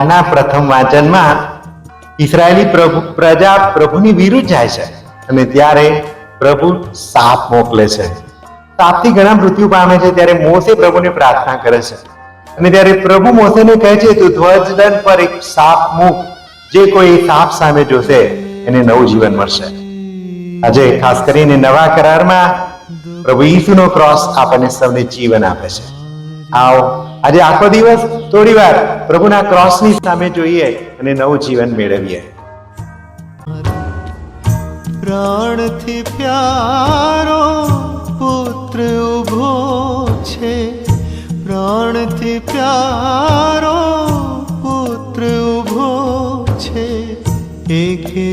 આના પ્રથમ વાંચનમાં ઇઝરાયેલી પ્રજા પ્રભુની વિરુદ્ધ જાય છે અને ત્યારે પ્રભુ સાપ મોકલે છે. સાપથી ઘણા મૃત્યુ પામે છે. ત્યારે મોસે પ્રભુને પ્રાર્થના કરે છે અને ત્યારે પ્રભુ મોસેને કહે છે, તું ધ્વજદંડ પર એક સાપ મૂક, જે કોઈ સાપ સામે જોશે એને નવું જીવન મળશે. આજે ખાસ કરીને નવા કરારમાં પ્રભુ ઈસુનો ક્રોસ આપણને સૌને જીવન આપે છે. આવો આજે આખો દિવસ થોડી વાર પ્રભુના ક્રોસની સામે જોઈએ અને નવું જીવન મેળવીએ. પ્રાણથી પ્યારો પુત્ર ઉભો છે, પ્રાણથી પ્યારો પુત્ર ઉભો છે, એકે